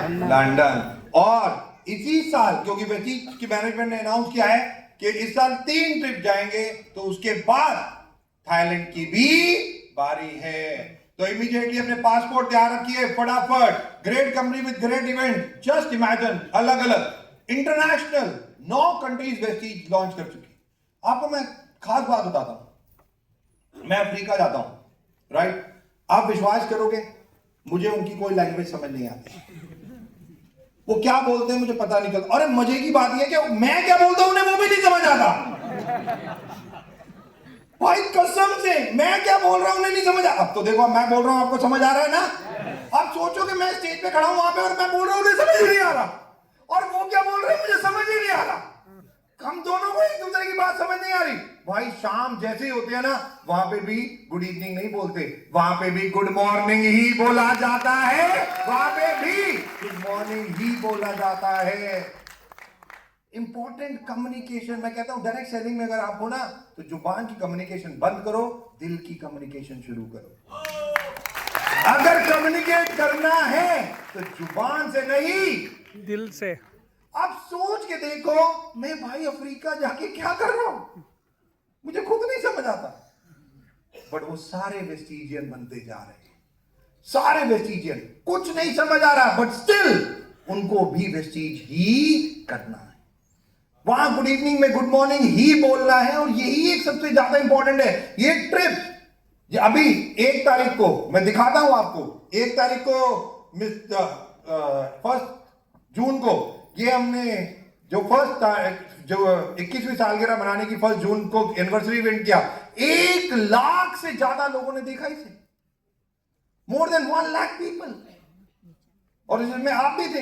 London. और इसी साल, क्योंकि वेस्टीज की मैनेजमेंट ने अनाउंस किया है कि इस साल 3 ट्रिप जाएंगे, तो उसके बाद थाईलैंड की भी बारी है। तो इमीडिएटली अपने पासपोर्ट तैयार रखिए फटाफट। Great company with great event, just imagine, अलग अलग इंटरनेशनल 9 कंट्रीज वेस्टीज लॉन्च कर चुकी। आपको मैं खास बात बताता हूं, मैं अफ्रीका जाता हूं, राइट? आप विश्वास करोगे, मुझे उनकी कोई लैंग्वेज समझ नहीं आती, वो क्या बोलते हैं मुझे पता नहीं चलता। और मजे की बात यह कि मैं क्या बोलता हूं उन्हें वो भी नहीं समझ आता। भाई कसम से, मैं क्या बोल रहा हूं उन्हें नहीं समझ आ। अब तो देखो, मैं बोल रहा हूं आपको समझ आ रहा है ना। आप सोचो कि मैं स्टेज पे खड़ा हूं वहां पे और मैं बोल रहा हूं उन्हें समझ ही नहीं आ रहा, और वो क्या बोल रहे हैं मुझे समझ ही नहीं आ रहा। हम दोनों को एक दूसरे की बात समझ नहीं आ रही। भाई शाम जैसे ही होते हैं ना, वहां पे भी गुड इवनिंग नहीं बोलते, वहां पे भी गुड मॉर्निंग ही बोला जाता है, वहां पे भी गुड मॉर्निंग ही बोला जाता है। इंपॉर्टेंट कम्युनिकेशन, मैं कहता हूं डायरेक्ट सेलिंग में अगर आप हो ना, तो जुबान की कम्युनिकेशन बंद करो, दिल की कम्युनिकेशन शुरू करो। अगर कम्युनिकेट करना है तो जुबान से नहीं, दिल से। आप सोच के देखो, मैं भाई अफ्रीका जाके क्या कर रहा हूं, मुझे खुद नहीं समझ आता। बट वो सारे वेस्टिजियन बनते जा रहे हैं, सारे वेस्टिजियन, कुछ नहीं समझ आ रहा, बट स्टिल उनको भी वेस्टीज ही करना है। वहां गुड इवनिंग में गुड मॉर्निंग ही बोलना है, और यही एक सबसे ज्यादा इंपॉर्टेंट है। ये ट्रिप अभी 1 तारीख को मैं दिखाता हूं आपको, 1 तारीख को 1 जून को, ये हमने जो 21वीं सालगिरह मनाने की 1 जून को एनिवर्सरी इवेंट किया, 1 लाख से ज्यादा लोगों ने देखा इसे, मोर देन 1 लाख पीपल। और इसमें आप भी थे,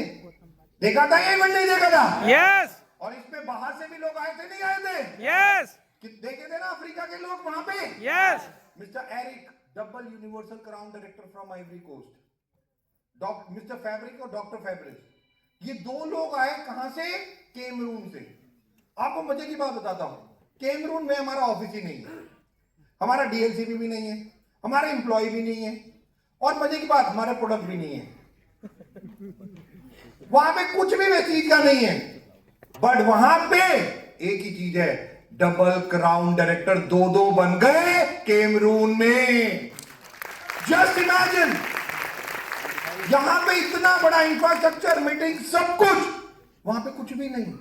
देखा था ये इवेंट? नहीं देखा था? यस। और इसमें बाहर से भी लोग आए थे, नहीं आए थे? यस। देखे थे ना अफ्रीका के लोग वहां पे? Yes. Mister Eric, double universal crown director from Ivory Coast, Mister Fabrice और डॉक्टर फैब्रिक, ये 2 लोग आए कहां से? कैमरून से। आपको मजे की बात बताता हूं, कैमरून में हमारा ऑफिस ही नहीं है, हमारा डीएलसीबी भी नहीं है, हमारे एम्प्लॉय भी नहीं है, और मजे की बात, हमारा प्रोडक्ट भी नहीं है। वहां पे कुछ भी वेस्टीज का नहीं है, बट वहां पे एक ही चीज है, डबल क्राउन डायरेक्टर 2 बन गए कैमरून में। जस्ट इमेजिन, यहां पे इतना बड़ा इंफ्रास्ट्रक्चर, मीटिंग, सब कुछ, वहां पे कुछ भी नहीं,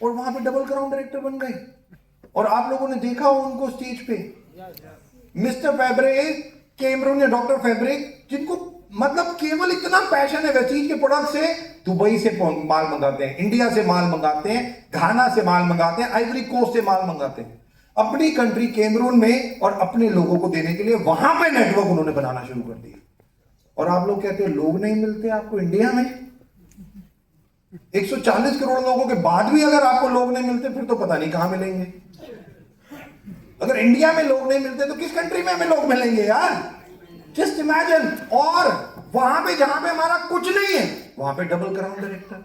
और वहां पे डबल क्राउन डायरेक्टर बन गए। और आप लोगों ने देखा हो उनको स्टेज पे, मिस्टर फैब्रिक कैमरून या डॉक्टर फैब्रिक, जिनको मतलब केवल इतना पैशन है वेस्टीज के प्रोडक्ट से, दुबई से माल मंगाते हैं, इंडिया से माल मंगाते हैं, घाना से माल मंगाते हैं, आइवरी कोस्ट से माल मंगाते हैं, अपनी कंट्री कैमरून में, और अपने लोगों को देने के लिए वहां पे नेटवर्क उन्होंने बनाना शुरू कर दिया। और आप लोग कहते हैं लोग नहीं मिलते आपको इंडिया में? 140 करोड़ लोगों के बाद भी अगर आपको लोग नहीं मिलते, फिर तो पता नहीं कहां मिलेंगे। अगर इंडिया में लोग नहीं मिलते तो किस कंट्री में हमें लोग मिलेंगे यार? Just imagine. और वहां पे जहां पे हमारा कुछ नहीं है, वहां पे डबल क्राउन डायरेक्टर।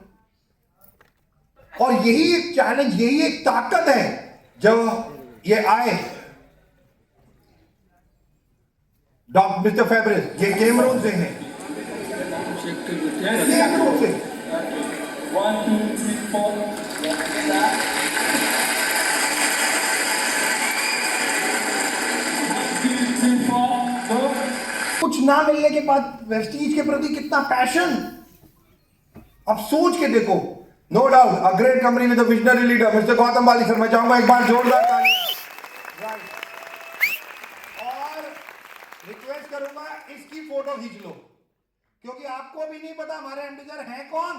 और यही एक चैलेंज, यही एक ताकत है जब ये आए। डॉक्टर मिस्टर फैब्रिस, ये कैमरून से हैं, कैमरून से। 1 2 3 4 कुछ ना मिलने के बाद वेस्टीज के प्रति कितना पैशन, अब सोच के देखो। No doubt a great company with a visionary leader Mister Gautam Bali sir, मैं चाहूंगा एक बार जोरदार तालियां। और रिक्वेस्ट करूंगा इसकी फोटो खींच लो, क्योंकि आपको भी नहीं पता हमारे एमडी हैं कौन,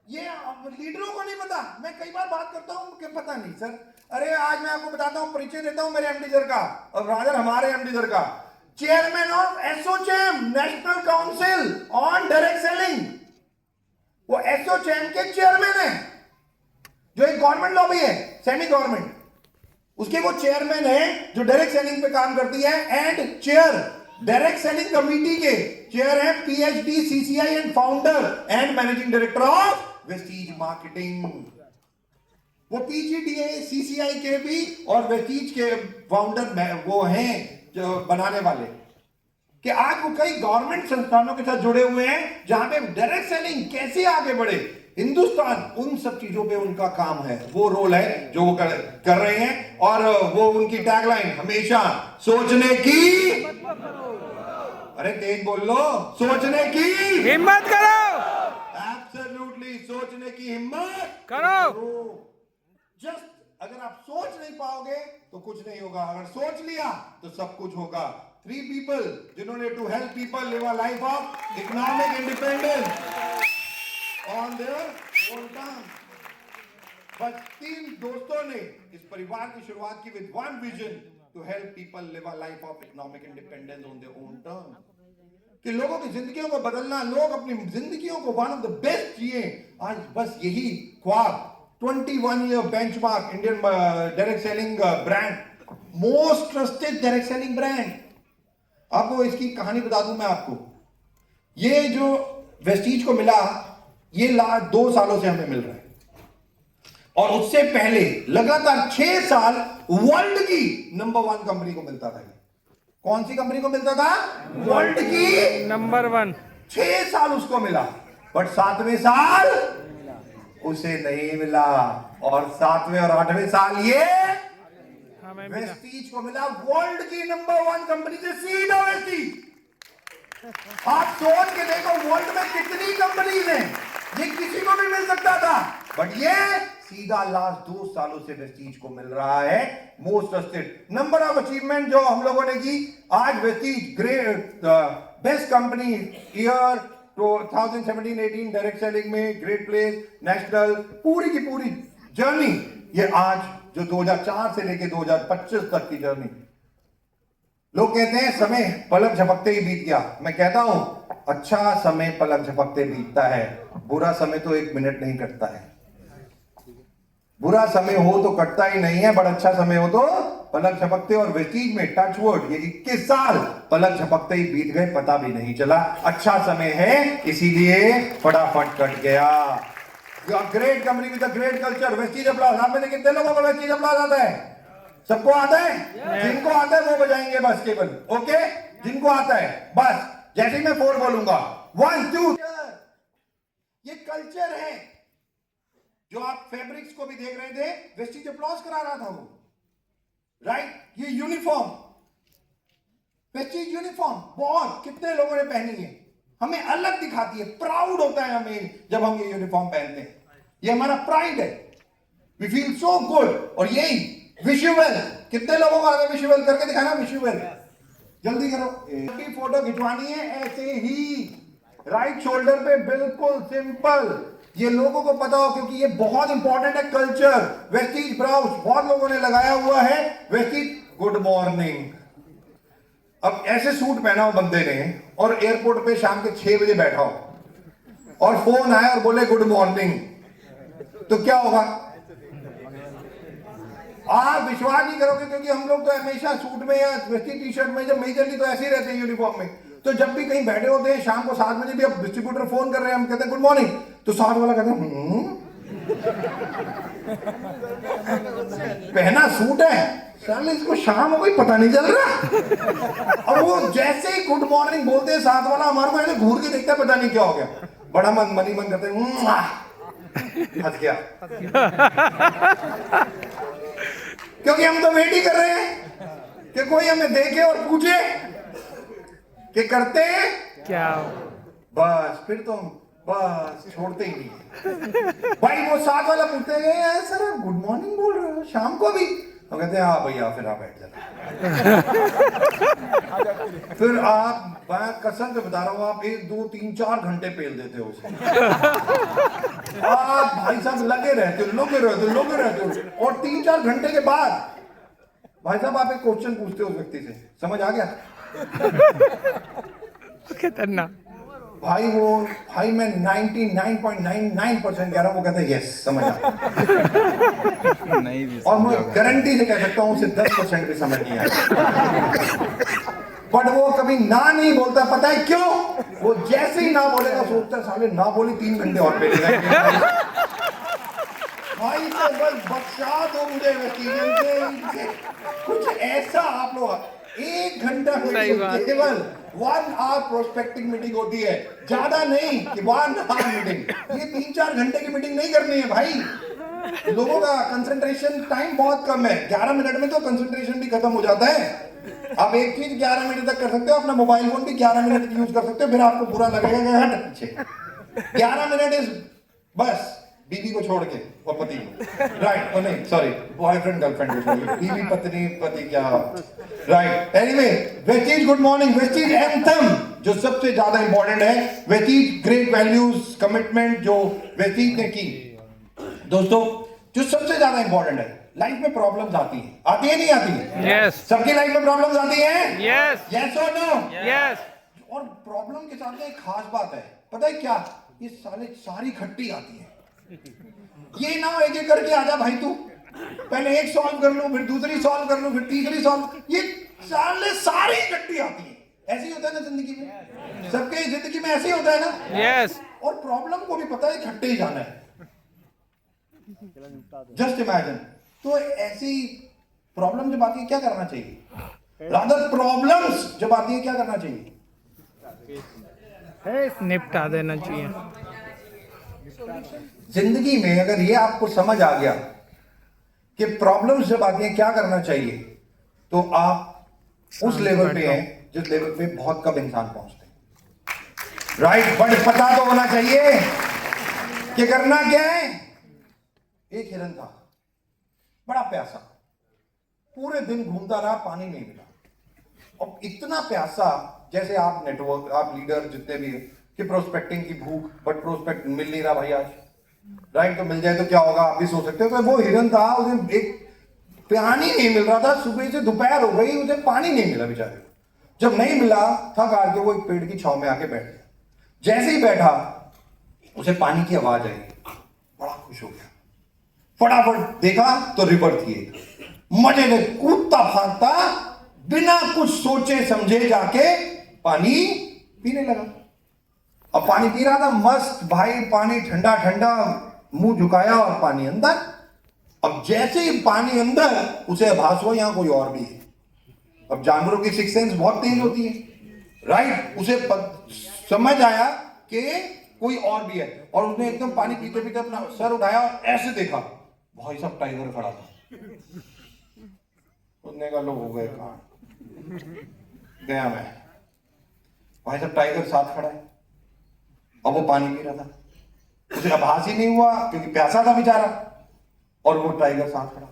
ये लीडरों को नहीं पता। मैं कई बार बात करता हूं कि पता नहीं सर, अरे आज मैं आपको बताता हूं, परिचय देता हूं मेरे एमडी का, और राजर हमारे एमडी का, chairman of ASSOCHAM, national council on direct selling. वो एसोचैम के चेयरमैन है, जो एक गवर्नमेंट लॉबी है, सेमी गवर्नमेंट, उसके वो चेयरमैन है जो डायरेक्ट सेलिंग पे काम करती है। And chair direct selling committee के चेयर है PhD CCI and founder and managing director of Vestige marketing. वो पीजीडीए सीसीआई के भी और वेस्टीज के फाउंडर वो हैं जो बनाने वाले। कि आज वो कई गवर्नमेंट संस्थानों के साथ जुड़े हुए हैं जहां पे डायरेक्ट सेलिंग कैसे आगे बढ़े, हिंदुस्तान, उन सब चीजों पे उनका काम है, वो रोल है जो वो कर रहे हैं। और वो उनकी टैगलाइन हमेशा सोचने की, अरे तेज बोल लो, सोचने की हिम्मत करो, एब्सोल्युटली सोचने की हिम्मत करो। जस्ट अगर आप सोच नहीं पाओगे तो कुछ नहीं होगा, अगर सोच लिया तो सब कुछ होगा। 3 people जिन्होंने to help people live a life of economic independence on their own terms. बस 3 दोस्तों ने इस परिवार की शुरुआत की with one vision, to help people live a life of economic independence on their own terms. कि लोगों की जिंदगियों को बदलना, लोग अपनी जिंदगियों को वन ऑफ द बेस्ट जिए, आज बस यही ख्वाब। 21-year benchmark Indian direct selling brand, most trusted direct selling brand। आपको इसकी कहानी बता दूं मैं आपको, ये जो वेस्टीज को मिला ये 2 सालों से हमें मिल रहा है, और उससे पहले लगातार 6 साल वर्ल्ड की नंबर 1 कंपनी को मिलता था। कौन सी कंपनी को मिलता था? वर्ल्ड की नंबर 1। 6 साल उसको मिला, बट 7वें साल उसे नहीं मिला, और 7वें और 8वें साल ये हमें मिला। वेस्टीज को मिला, वर्ल्ड की नंबर 1 कंपनी से सीधा वेस्टीज। आप सोच के देखो वर्ल्ड में कितनी कंपनीज हैं, ये किसी को भी मिल सकता था, बट ये सीधा लास्ट 2 सालों से वेस्टीज को मिल रहा है most trusted. Number of achievement जो हम लोगों ने की, आज Vestige great best company year 2017-18 direct selling में, ग्रेट प्लेस, नेशनल, पूरी की पूरी जर्नी ये आज जो 2004 से लेके 2025 तक की जर्नी। लोग कहते हैं समय पलक झपकते ही बीत गया, मैं कहता हूं अच्छा समय पलक झपकते बीतता है, बुरा समय तो 1 मिनट नहीं कटता है। बुरा समय हो तो कटता ही नहीं है, बड़ा अच्छा समय हो तो पलक झपकते। और वेस्टीज में टच वर्ड ये 21 साल पलक झपकते ही बीत गए, पता भी नहीं चला। अच्छा समय है इसीलिए फटाफट कट गया। Great company with a great culture, Vestige applause. आप में से कितने लोगों को वेस्टीज अप्लॉज आता है? सबको आता है? जिनको आता है वो बजाएंगे बस केवल, ओके? जिनको आता है बस, जैसे मैं 4 बोलूंगा, 1 2। ये कल्चर है जो आप फैब्रिक्स को भी देख रहे थे, वेस्टीज अप्लॉज करा रहा था वो, राइट? ये यूनिफॉर्म, वेस्टीज यूनिफॉर्म बहुत कितने लोगों ने पहनी है, हमें अलग दिखाती है, प्राउड होता है हमें जब हम ये यूनिफॉर्म पहनते हैं, ये हमारा प्राइड है, वी फील सो गुड। और यही विश यू वेल, कितने लोगों को आगे विश यू वेल करके दिखाना, विश यू वेल जल्दी करो। एक फोटो खिंचवानी है ऐसे ही, राइट शोल्डर पे, बिल्कुल सिंपल, ये लोगों को पता हो क्योंकि ये बहुत इंपॉर्टेंट है कल्चर। वेस्टीज ब्राउज बहुत लोगों ने लगाया हुआ है, वेस्टीज गुड मॉर्निंग। अब ऐसे सूट पहना हो बंदे ने और एयरपोर्ट पे शाम के 6 बजे बैठा हो और फोन आया और बोले गुड मॉर्निंग, तो क्या होगा? आप विश्वास नहीं करोगे, क्योंकि हम लोग तो हमेशा सूट में या वेस्टी टी शर्ट में, जब मेजरली तो ऐसे ही रहते हैं यूनिफॉर्म में, तो जब भी कहीं बैठे होते हैं शाम को 7 बजे भी, अब डिस्ट्रीब्यूटर फोन कर रहे हैं, हम कहते हैं गुड मॉर्निंग, तो साथ वाला कहता है पहना सूट है, साले इसको शाम हो गई पता नहीं चल रहा। और वो जैसे ही गुड मॉर्निंग बोलते हैं साथ वाला हमारे को ऐसे घूर के देखता है, पता नहीं क्या हो गया, बड़ा मन करते हैं, हंस गया। क्योंकि हम तो वेट ही कर रहे हैं कि कोई हमें देखे और पूछे कि करते क्या, बस फिर तो बस छोड़ते ही नहीं। भाई वो साथ वाला पूछते हैं सर आप गुड मॉर्निंग बोल रहे हो शाम को भी, हम कहते हैं हाँ भैया, फिर आप बैठ जाना। फिर आप, मैं कसम से बता रहा हूँ, आप 1 2 3 4 घंटे पेल देते हो उसे। आप भाई साहब लगे रहते हो, और 3-4 घंटे के बाद भाई साहब आप एक क्वेश्चन पूछते हो उस व्यक्ति से, समझ आ गया? खतरनाक। भाई मैं 99.99% कह रहा हूँ, वो कहता है यस समझ आ। और मैं गारंटी से कह सकता हूँ उसे 10% भी समझ नहीं आया। बट वो कभी ना नहीं बोलता, पता है क्यों? वो जैसे ही ना बोलेगा सोचता है साले ना बोली 3 घंटे और पे भाई तो बस बख्शा दो मुझे कुछ ऐसा। आप लोग 1 घंटा केवल 1 आवर प्रोस्पेक्टिंग मीटिंग होती है, ज्यादा नहीं कि 1 आवर मीटिंग। ये 3-4 घंटे की मीटिंग नहीं करनी है भाई। लोगों का कंसंट्रेशन टाइम बहुत कम है, 11 मिनट में तो कंसंट्रेशन भी खत्म हो जाता है। आप एक चीज 11 मिनट तक कर सकते हो, अपना मोबाइल फोन भी 11 मिनट यूज कर सकते हो, फिर आपको बुरा लगेगा कि हट पीछे। 11 मिनट इज बस बीवी को छोड़ के और पति को, राइट? नहीं सॉरी, बॉयफ्रेंड गर्लफ्रेंड को छोड़ के, बीवी पत्नी पति क्या, right? Anyway, Vestige good morning, Vestige anthem जो सबसे ज्यादा इंपॉर्टेंट है, वेस्टीज ग्रेट वैल्यूज कमिटमेंट जो वेस्टीज ने की। दोस्तों जो सबसे ज्यादा इंपॉर्टेंट है, लाइफ में प्रॉब्लम्स आती है नहीं आती है? यस सबकी लाइफ में प्रॉब्लम्स आती है, यस यस और नो? यस। और प्रॉब्लम के साथ में एक खास बात है, पता है क्या? ये सारी खट्टी आती है। ये ना एक एक करके आजा भाई, तू पहले एक सॉल्व कर लो, फिर दूसरी सॉल्व कर लो, फिर तीसरी सॉल्व, ये सारी खट्टी आती है। ऐसे ही होता है ना जिंदगी में, सबके जिंदगी में ऐसे ही होता है ना? यस। और प्रॉब्लम को भी पता है खट्टे ही जाना है। जस्ट इमेजिन, तो ऐसी प्रॉब्लम जब आती है क्या करना चाहिए? रादर प्रॉब्लम्स जब आती है क्या करना चाहिए? निपटा देना चाहिए। जिंदगी में अगर ये आपको समझ आ गया कि प्रॉब्लम्स जब आती हैं क्या करना चाहिए, तो आप उस लेवल पे हैं जिस लेवल पे बहुत कम इंसान पहुंचते हैं, राइट? बट पता तो होना चाहिए कि करना क्या है। एक हिरन था, बड़ा प्यासा, पूरे दिन घूमता रहा, पानी नहीं मिला। और इतना प्यासा, जैसे आप नेटवर्क, आप लीडर जितने भी कि प्रोस्पेक्टिंग की भूख, बट प्रोस्पेक्ट मिल नहीं रहा भाई आज, राइट? तो मिल जाए तो क्या होगा, आप भी सोच सकते हो। तो वो हिरन था, उसे एक पानी नहीं मिल रहा था, सुबह से दोपहर हो गई, उसे पानी नहीं मिला बेचारे। जब नहीं मिला, थक हार के वो एक पेड़ की छांव में आके बैठ गया। जैसे ही बैठा, उसे पानी की आवाज आई, बड़ा खुश हो गया, फटाफट देखा तो रिवर थी, मजे में कूदता भागता बिना कुछ सोचे समझे जाके पानी पीने लगा। अब पानी पी रहा था मस्त भाई, पानी ठंडा ठंडा, मुंह झुकाया और पानी अंदर। अब जैसे ही पानी अंदर, उसे आभास हुआ यहां कोई और भी है। अब जानवरों की सिक्स सेंस बहुत तेज होती है, राइट? उसे समझ आया कि कोई और भी है, और उसने एकदम पानी पीते पीते अपना सर उठाया और ऐसे देखा, भाई साहब टाइगर खड़ा था। उसने कहा लोग हो गए कहां, गया मैं। भाई साहब टाइगर साथ खड़ा है, और वो पानी पी रहा था, उसे आभास ही नहीं हुआ क्योंकि प्यासा था बेचारा, और वो टाइगर साथ खड़ा।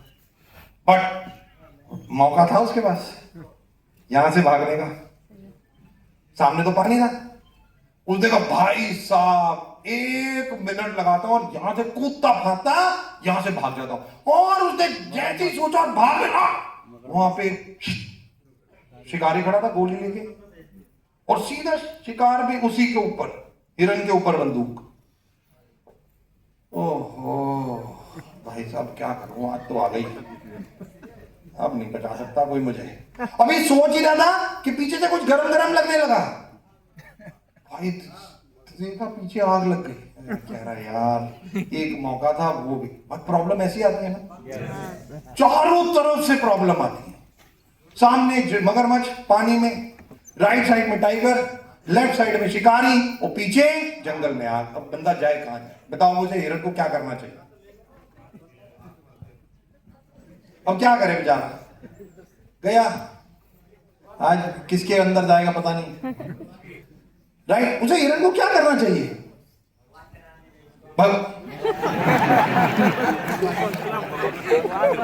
बट मौका था उसके पास यहां से भागने का, सामने तो पानी था। उसने कहा भाई साहब 1 मिनट लगाता हूं और यहां से कूदता भागता यहां से भाग जाता हूं। और उसने जैसे ही सोचा भागना, वहां पे शिकारी खड़ा था गोली लेके, और सीधा शिकार भी उसी के ऊपर, हिरन के ऊपर बंदूक। ओहो भाई साहब क्या करूं, आज तो आ गई, अब नहीं बचा सकता कोई मुझे। अभी सोच ही रहा था कि पीछे से कुछ गरम गरम लगने लगा, भाई देखा पीछे आग लग गई। कह रहा यार एक मौका था वो भी। बहुत प्रॉब्लम ऐसी आती है ना, चारों तरफ से प्रॉब्लम आती है। सामने मगरमच्छ पानी में, राइट साइड में टाइगर, लेफ्ट साइड में शिकारी, और पीछे जंगल में आग। अब बंदा जाए कहां जाए? बताओ मुझे, हिरन को क्या करना चाहिए? अब क्या करे बेचारा, गया, आज किसके अंदर जाएगा पता नहीं, राइट? उसे हिरन को क्या करना चाहिए?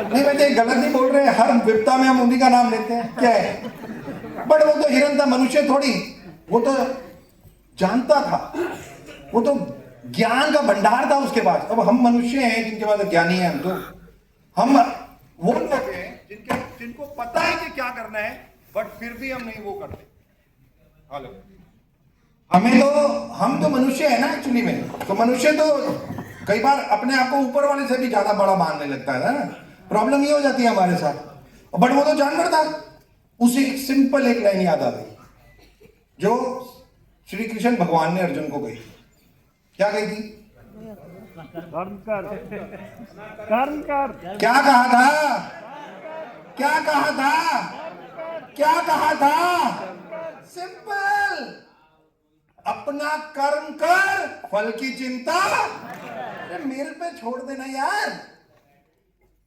नहीं वैसे गलत नहीं बोल रहे, हर विपदा में हम उन्हीं का नाम लेते हैं, क्या है? बट वो तो हिरन था, मनुष्य थोड़ी। वो तो जानता था, वो तो ज्ञान का भंडार था उसके पास। अब हम मनुष्य हैं जिनके पास ज्ञानी है, हम वो लोग हैं जिनको पता है कि क्या करना है, बट फिर भी हम नहीं वो करते। हेलो, हम तो मनुष्य है ना एक्चुअली में। तो मनुष्य तो कई बार अपने आप को ऊपर वाले से भी ज्यादा बड़ा मानने लगता है ना। प्रॉब्लम ये हो जाती है हमारे साथ। बट वो तो जानवर था, उसे एक सिंपल एक लाइन याद आ गई जो श्री कृष्ण भगवान ने अर्जुन को कही। क्या कही थी? कर्म कर, कर्म कर। क्या कहा था? क्या कहा था? क्या कहा था? सिंपल। अपना कर्म कर, फल की चिंता अरे मेरे पे छोड़ देना यार,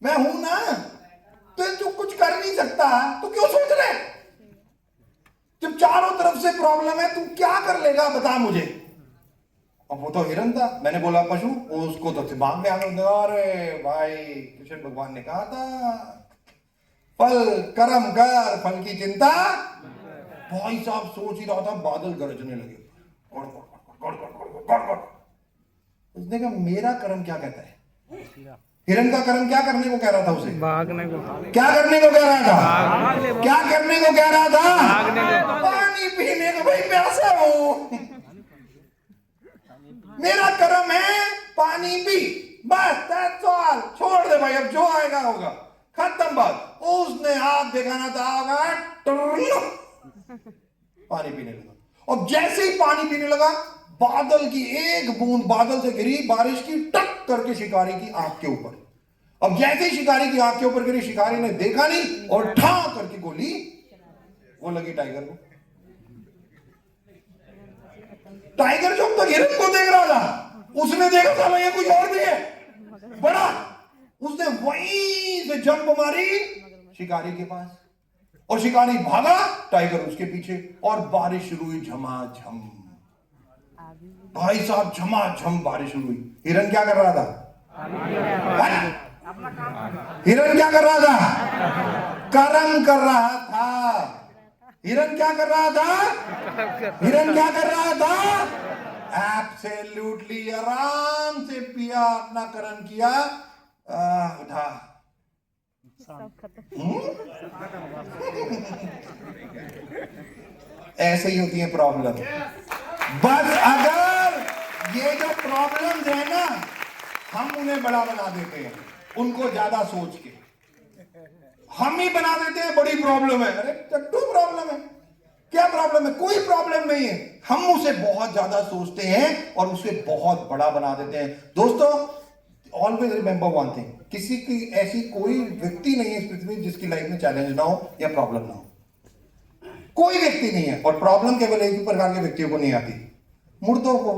मैं हूं ना। तो तू कुछ कर नहीं सकता तो क्यों सोच रहे? जब चारों तरफ से प्रॉब्लम है, तू क्या कर लेगा बता मुझे। अब वो तो हिरन था, मैंने बोला पशु, उसको तो दिमाग में आने दो। अरे भाई, कृष्ण भगवान ने कहा था फल कर्म कर, फल की चिंता। भाई साहब सोच ही रहा था, बादल गरजने लगे, गड़ गड़ गड़ गड़ गड़ गड़ गड़। उसने कहा मेरा कर्म क्या कहता है? हिरन का कर्म क्या करने को कह रहा था उसे? भागने को। क्या करने को कह रहा था? क्या करने को कह रहा था? भागने को। पानी पीने को। भाई प्यासा हूं, मेरा कर्म है पानी पी, बस that's all। छोड़ दे भाई, अब जो आएगा होगा, खत्म बात। उसने हाथ दिखाना था, पानी पीने लगा। और जैसे ही पानी पीने लगा, बादल की एक बूंद बादल से गिरी, बारिश की, टक करके शिकारी की आंख के ऊपर। अब जैसे ही शिकारी की आंख के ऊपर गिरी, शिकारी ने देखा नहीं और ठा करके गोली वो लगी टाइगर को। टाइगर जो अब तक हिरन को देख रहा था, उसने देखा था ये कोई और भी है बड़ा। उसने वहीं से जंप मारी शिकारी के पास, और शिकारी भागा, टाइगर उसके पीछे, और बारिश शुरू हुई झमाझम। भाई साहब झमाझम बारिश शुरू हुई। हिरन क्या कर रहा था? हिरन क्या कर रहा था? कर्म कर रहा था। हिरन क्या कर रहा था? हिरन क्या कर रहा था? एब्सोल्युटली आराम से पिया, अपना कर्म किया, उठा। ऐसे ही होती है प्रॉब्लम। बस अगर ये जो प्रॉब्लम्स है ना, हम उन्हें बड़ा बना देते हैं, उनको ज्यादा सोच के हम ही बना देते हैं बड़ी प्रॉब्लम है। अरे चट्टू प्रॉब्लम है, क्या प्रॉब्लम है? कोई प्रॉब्लम नहीं है। हम उसे बहुत ज्यादा सोचते हैं और उसे बहुत बड़ा बना देते हैं। दोस्तों, ऑलवेज रिमेंबर वन थिंग, किसी की ऐसी कोई व्यक्ति नहीं है इस पृथ्वी जिसकी लाइफ में चैलेंज ना हो या प्रॉब्लम ना हो। कोई व्यक्ति नहीं है। और प्रॉब्लम केवल एक ही प्रकार के व्यक्तियों को नहीं आती, मुर्दों को।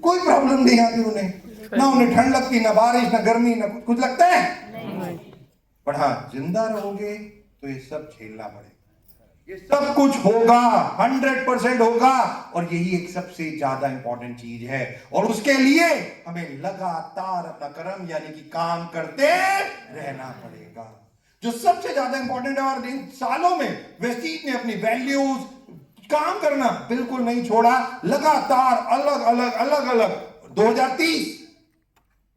कोई प्रॉब्लम नहीं आती उन्हें, ना उन्हें ठंड लगती, ना बारिश, ना गर्मी, ना कुछ लगता है। पर हाँ, जिंदा रहोगे तो ये सब झेलना पड़ेगा। ये सब कुछ होगा, 100% होगा। और यही एक सबसे ज्यादा इंपॉर्टेंट चीज है। और उसके लिए हमें लगातार अपना कर्म यानी कि काम करते रहना पड़ेगा, जो सबसे ज्यादा इंपॉर्टेंट है। और इन सालों में वेस्टीज ने अपनी वैल्यूज, काम करना बिल्कुल नहीं छोड़ा, लगातार अलग अलग अलग अलग। 2030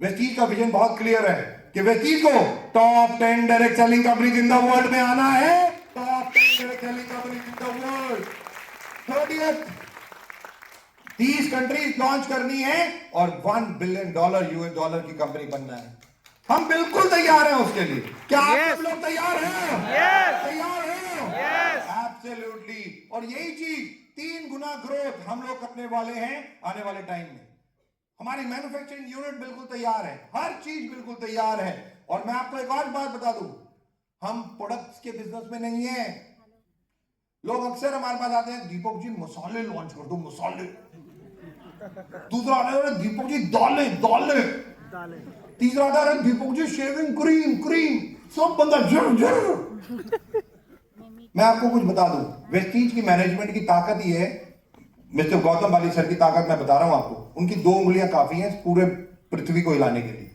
वेस्टीज का विजन बहुत क्लियर है कि वेस्टीज को top 10 direct selling company in the world में आना है। Top 10 direct selling company in the world. 30 countries launch करनी है और $1 बिलियन US की कंपनी बनना है। हम बिल्कुल तैयार हैं उसके लिए। क्या आप सब लोग तैयार हैं? तैयार हैं? एब्सोल्युटली। और यही चीज 3 गुना ग्रोथ हम लोग करने वाले हैं आने वाले टाइम में। हमारी मैन्युफैक्चरिंग यूनिट बिल्कुल तैयार है, हर चीज बिल्कुल तैयार है। और मैं आपको एक और बात बता दूं, हम प्रोडक्ट्स के बिजनेस में नहीं है। लोग अक्सर हमारे पास आते हैं, दीपक जी मसाले लॉन्च कर दो, मसाले। दूसरा आता है, दीपक जी दालें दालें। तीसरा आता है, Deepak ji shaving cream cream. सब बंदा जर जर। मैं आपको कुछ बता दूं, वेस्टीज की मैनेजमेंट की ताकत ही है। मिस्टर गौतम बाली सर की ताकत मैं बता रहा हूं आपको। उनकी 2 उंगलियां काफी हैं पूरे पृथ्वी को हिलाने के लिए,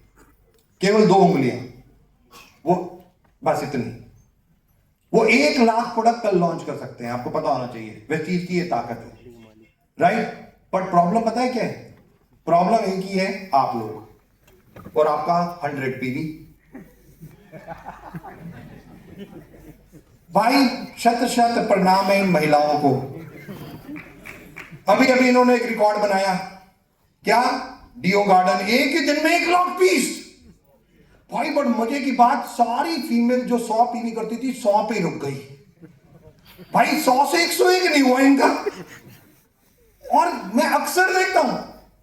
केवल 2 उंगलियां, वो बस इतनी। वो 1 लाख प्रोडक्ट कल लॉन्च कर सकते हैं, आपको पता होना चाहिए। वेस्टीज की ये ताकत है, राइट। बट प्रॉब्लम पता है क्या है? प्रॉब्लम एक ही है, आप लोग और आपका 100 पीवी। भाई शत शत प्रणाम है इन महिलाओं को। अभी अभी इन्होंने एक रिकॉर्ड बनाया, क्या? डीओ गार्डन एक ही दिन में 1 लाख पीस। भाई बड़ मजे की बात, सारी फीमेल जो 100 पीवी करती थी 100 पे रुक गई। भाई 100 से 101 नहीं हुआ इनका। और मैं अक्सर देखता हूं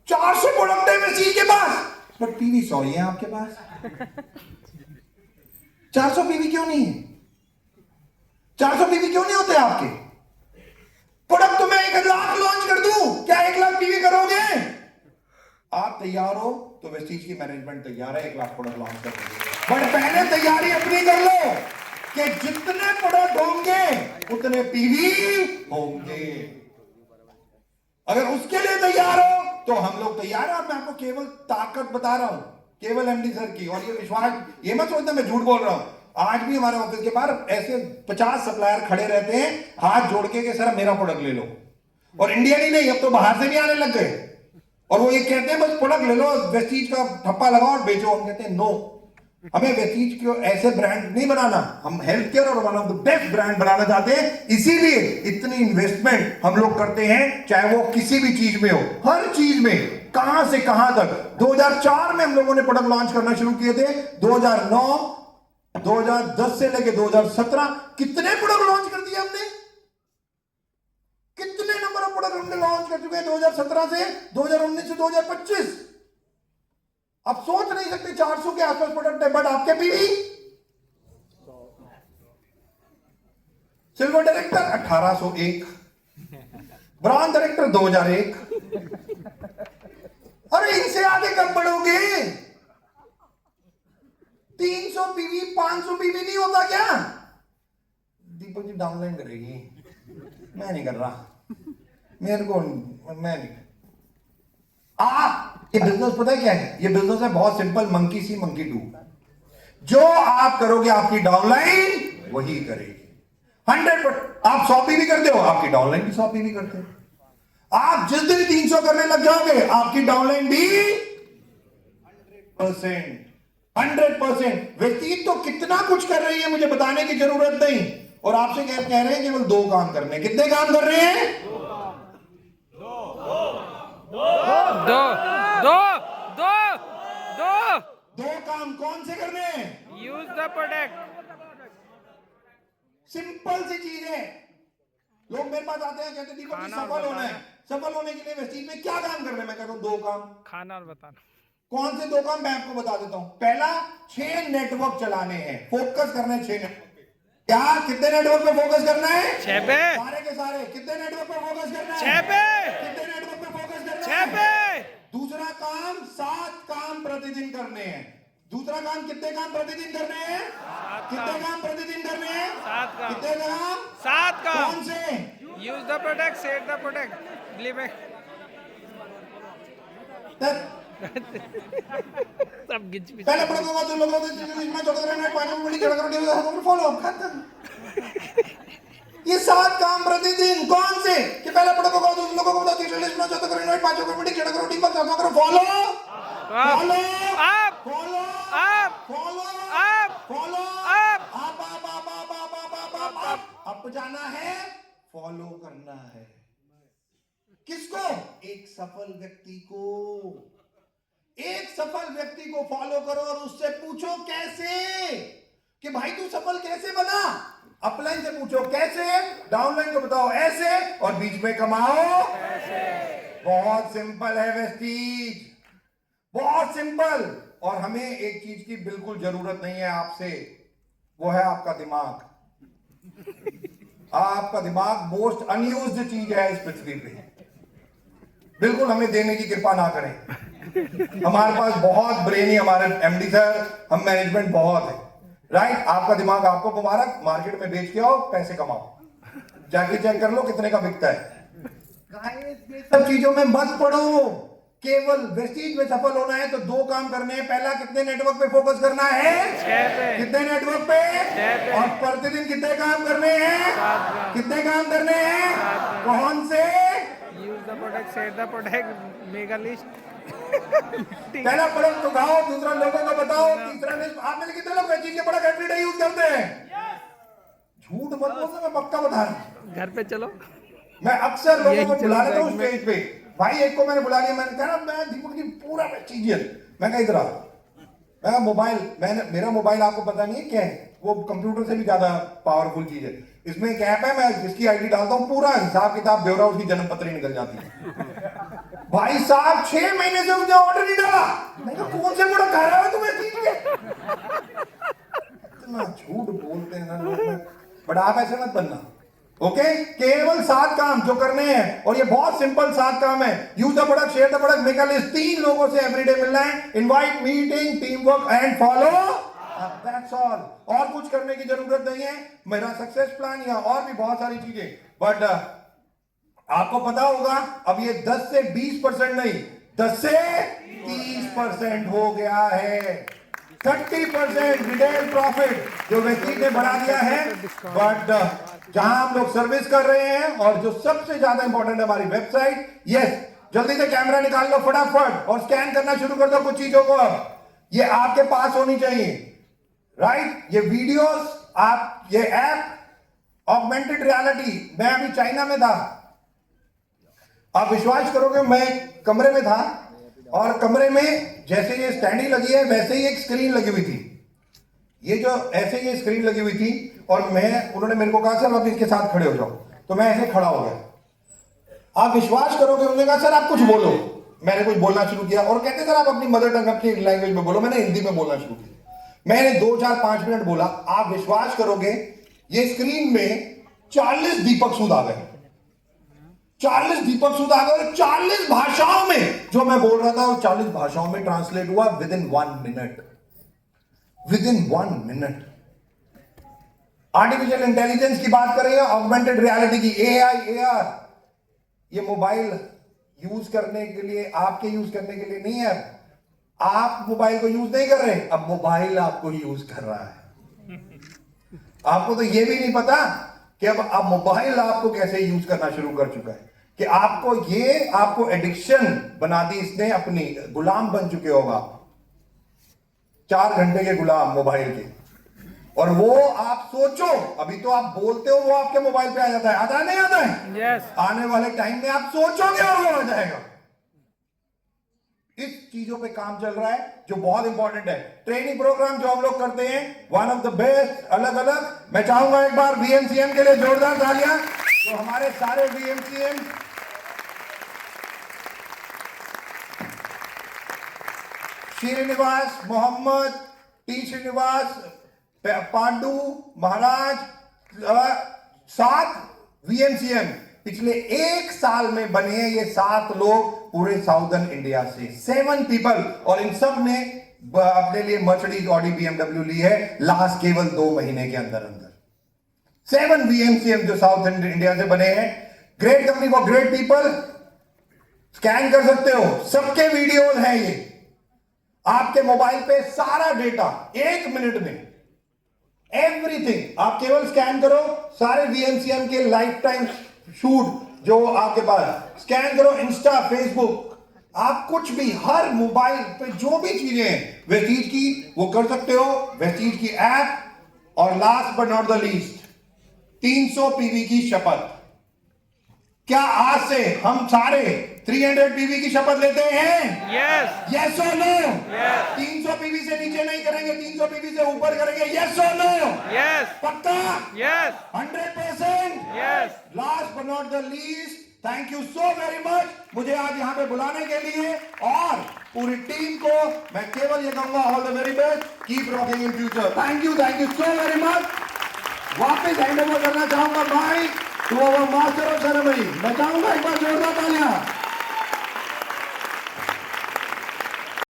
400 प्रोडक्ट है वेस्टीज के पास, बट पीवी 100 ही है आपके पास। 400 पीवी क्यों नहीं है? 400 पीवी क्यों नहीं होते आपके? प्रोडक्ट तो मैं 1 लाख लॉन्च कर दूं, क्या 1 लाख टीवी करोगे? आप तैयार हो तो वेस्टीज की मैनेजमेंट तैयार है 1 लाख प्रोडक्ट लॉन्च करने के लिए। बट पहले तैयारी अपनी कर लो कि जितने प्रोडक्ट होंगे उतने टीवी होंगे। अगर उसके लिए तैयार हो तो हम लोग तैयार हैं। और मैं आपको केवल ताकत बता रहा हूं, केवल एमडी सर की। और ये विश्वास, ये मत सोचना मैं झूठ बोल रहा हूं। आज भी हमारे ऑफिस के बाहर ऐसे 50 सप्लायर खड़े रहते हैं हाथ जोड़ के कि सर मेरा प्रोडक्ट ले लो। और इंडियन ही नहीं, अब तो बाहर से भी आने लग गए। और वो ये कहते हैं बस प्रोडक्ट ले लो, वेस्टीज का ठप्पा लगाओ और बेचो। हम कहते हैं नो, हमें वेस्टीज को ऐसे ब्रांड नहीं बनाना। हम हेल्थ केयर और one of the best brand बनाना चाहते हैं। इसीलिए इतनी इन्वेस्टमेंट हम लोग करते हैं, चाहे वो किसी भी चीज में हो, हर चीज में। कहां से कहां तक 2004 में हम लोगों ने प्रोडक्ट लॉन्च करना शुरू किए थे। 2009, 2010 से लेके 2017 कितने प्रोडक्ट लॉन्च कर दिए हमने? कितने नंबर ऑफ प्रोडक्ट हमने लॉन्च कर चुके हैं 2017 से 2019 से 2025? आप सोच नहीं सकते 400 के आसपास प्रोडक्ट है। बट आपके PV silver director 1801, bronze director 2001। अरे इनसे आगे कब बढ़ोगे? 300 पीवी 500 पीवी नहीं होता क्या? दीपक जी डाउनलाइन करेगी, मैं नहीं कर रहा, मेरे को मैं नहीं। आप ये बिजनेस पता है क्या है? ये बिजनेस है बहुत simple, monkey C monkey do. जो आप करोगे आपकी डाउनलाइन वही करेगी। 100%। आप 100 पीवी करते हो, आपकी डाउनलाइन भी 100 पीवी करते हो। आप जिस दिन 300 करने लग जाओगे आपकी डाउनलाइन भी 100%। वेस्टीज तो कितना कुछ कर रही है, मुझे बताने की जरूरत नहीं। और आपसे कह रहे हैं केवल 2 काम करने। कितने काम कर रहे हैं? दो दो दो दो 2 काम। कौन से करने हैं? Use the product. सिंपल सी चीज है। लोग मेरे पास आते हैं, कहते हैं दीपक जी खाना सफल होना है। बताना। सफल होने के लिए वेस्टीज में क्या काम करने हैं? मैं कहता हूं 2 काम। खाना और बताना। कौन से 2 काम? मैं आपको बता देता हूं। पहला, 6 नेटवर्क चलाने हैं, फोकस करना है 6 नेटवर्क पे। क्या कितने नेटवर्क पे फोकस करना है? 6 पे। सारे के सारे कितने नेटवर्क पे फोकस करना है? 6 पे। कितने नेटवर्क पे फोकस करना 6 है? पे। दूसरा काम, 7 काम प्रतिदिन करने हैं। दूसरा काम, कितने काम प्रतिदिन करने हैं? कितने काम प्रतिदिन करने हैं? 7 काम। कितने काम? 7 काम। कौन से? Use the product, set the product, believe सब गिच पिच। पहले प्रोडक्ट को तुम लोगों ने छोटा करना है, 5 मिनट खड़ा करो, टीवी फॉलो अप खत्म। ये 7 काम प्रतिदिन। कौन से? कि पहले प्रोडक्ट को तुम लोगों को बताओ, तीसरे लिस्ट में छोटा करना है, 5 मिनट खड़ा करो, टीवी करो, follow follow up follow up follow up follow up. Up जाना है, फॉलो करना है। किसको? एक सफल व्यक्ति को। एक सफल व्यक्ति को फॉलो करो और उससे पूछो कैसे, कि भाई तू सफल कैसे बना। अपलाइन से पूछो कैसे, डाउनलाइन को बताओ ऐसे, और बीच में कमाओ ऐसे। बहुत सिंपल है वेस्टीज, बहुत सिंपल। और हमें एक चीज की बिल्कुल जरूरत नहीं है आपसे, वो है आपका दिमाग। आपका दिमाग मोस्ट अनयूज्ड चीज है इस पृथ्वी पे। बिल्कुल हमें देने की कृपा ना करें। हमारे पास बहुत ब्रेन ही हमारे एमडी सर, हम मैनेजमेंट बहुत है, राइट। आपका दिमाग आपको मुबारक, मार्केट में बेच के आओ, पैसे कमाओ, जाके चेक कर लो कितने का बिकता है। ये सब चीजों में मत पड़ो। केवल वेस्टीज में सफल होना है तो 2 काम करने हैं। पहला, कितने नेटवर्क पे फोकस करना है? 6 पे। कितने नेटवर्क पे? 6 पे। और प्रतिदिन कितने काम करने हैं? 7 काम। कितने काम करने हैं? कौन से? Use the product, set the product, mega list. पहला प्रोडक्ट उठाओ, दूसरा लोगों को बताओ, तीसरा लिस्ट। आप में से कितने लोग वेस्टीज के प्रोडक्ट एवरीडे यूज करते हैं? झूठ मत बोलना, मैं पक्का बता रहा हूं। घर पे चलो। मैं अक्सर लोगों को यही बुला चल लेता हूँ रहा है स्टेज पे। भाई एक को मैंने बुला लिया, मैंने कहा मैं दीपक जी पूरा चीजिए। मैं कहा इधर आ। मैं मोबाइल, मेरा मोबाइल आपको पता नहीं है क्या है, वो कंप्यूटर से भी ज्यादा पावरफुल चीज है। इसमें एक ऐप है, मैं जिसकी आईडी डालता हूँ पूरा हिसाब किताब ब्यौरा उसकी जन्म पत्री निकल जाती है। भाई साहब 6 महीने से उसने ऑर्डर नहीं डाला। मैं कहा कौन से बड़ा खा रहा है तुम्हें चीज के? इतना झूठ बोलते हैं ना लोग। बट आप ऐसे मत बनना, ओके, केवल 7 काम जो करने हैं, और ये बहुत सिंपल 7 काम है। Use the product, share the product, make a list. 3 लोगों से एवरीडे मिलना है, invite, meeting, team work and follow, that's all. और कुछ करने की जरूरत नहीं है। मेरा सक्सेस प्लान या और भी बहुत सारी चीजें, बट आपको पता होगा अब ये 10 से 20% नहीं, 10 से 30% हो गया है। 30% रिटेल प्रॉफिट जो व्यक्ति ने बढ़ा दिया है। बट जहां हम लोग सर्विस कर रहे हैं, और जो सबसे ज्यादा इंपॉर्टेंट है हमारी वेबसाइट। यस, जल्दी से कैमरा निकाल लो फटाफट और स्कैन करना शुरू कर दो कुछ चीजों को। अब ये आपके पास होनी चाहिए, राइट? ये वीडियोस, आप ये ऐप ऑगमेंटेड रियलिटी। मैं अभी चाइना में था, आप विश्वास करोगे, मैं कमरे में था और कमरे में जैसे ये स्टैंडी लगी है वैसे ही एक स्क्रीन लगी हुई थी। ये जो ऐसे ये स्क्रीन लगी हुई थी, और उन्होंने मेरे को कहा सर आप इसके साथ खड़े हो जाओ, तो मैं ऐसे खड़ा हो गया। आप विश्वास करोगे, उन्होंने कहा सर आप कुछ बोलो। मैंने कुछ बोलना शुरू किया और कहते सर आप अपनी मदर टंग, अपनी लैंग्वेज में बोलो। मैंने हिंदी में बोलना शुरू किया। मैंने 2 4 5 मिनट बोला। आप विश्वास करोगे, ये स्क्रीन में 40 दीपक सूद आ गए। 40 दीपक सूद आ गए, 40 भाषाओं में जो मैं बोल रहा था वो 40 भाषाओं में ट्रांसलेट हुआ with in 1 minute. With in 1 minute. Artificial intelligence की बात करें या ऑगमेंटेड रियलिटी की, एआई, एआर, ये मोबाइल यूज करने के लिए, आपके यूज करने के लिए नहीं है। आप मोबाइल को यूज नहीं कर रहे, अब मोबाइल आपको यूज कर रहा है। आपको तो ये भी नहीं पता कि अब मोबाइल आपको कैसे यूज करना शुरू कर चुका है, कि आपको एडिक्शन बना दी इसने, अपनी गुलाम बन चुके होगा। 4 घंटे के गुलाम मोबाइल के। और वो आप सोचो, अभी तो आप बोलते हो वो आपके मोबाइल पे आ जाता है, आता है नहीं आता है? यस। आने वाले टाइम में आप सोचोगे और वो आ जाएगा। इस चीजों पे काम चल रहा है जो बहुत इंपॉर्टेंट है। ट्रेनिंग प्रोग्राम जो हम लोग करते हैं, वन ऑफ द बेस्ट, अलग अलग। मैं चाहूंगा एक बार वीएमसीएम के लिए जोरदार तालियां, जो हमारे सारे वीएमसीएम, श्रीनिवास, मोहम्मद, टी श्रीनिवास, पांडु महाराज, 7 वीएमसीएम पिछले 1 साल में बने हैं। ये 7 लोग पूरे साउदर्न इंडिया से, 7 पीपल, और इन सब ने अपने लिए मर्सिडीज, ऑडी, बीएमडब्ल्यू ली है लास्ट केवल 2 महीने के अंदर अंदर। 7 वीएमसीएम जो साउथ इंडिया से बने हैं। Great company for great people. Scan कर सकते हो, सबके वीडियोज हैं ये। आपके मोबाइल पे सारा डेटा 1 मिनट में, एवरीथिंग। आप केवल स्कैन करो, सारे वीएमसीएम के लाइफ टाइम शूट जो आपके पास, स्कैन करो, इंस्टा, फेसबुक, आप कुछ भी, हर मोबाइल पे जो भी चीजें हैं वेस्टीज की, वो कर सकते हो। वेस्टीज की ऐप। और last but not the least, 300 PV की शपथ। क्या आज से हम सारे 300 पीवी की शपथ लेते हैं? यस। यस और नो? यस। 300 पीवी से नीचे नहीं करेंगे, 300 पीवी से ऊपर करेंगे। यस और नो? यस। पक्का? Yes. 100%? Yes. Last but not the least, thank you so very much मुझे आज यहां पे बुलाने के लिए, और पूरी टीम को मैं केवल ये कहूंगा, all the very best, keep rocking in future. Thank you so very much. वापस हैंड ओवर करना चाहूंगा भाई to our master of ceremony. मैं चाहूंगा एक बार जोरदार तालियां।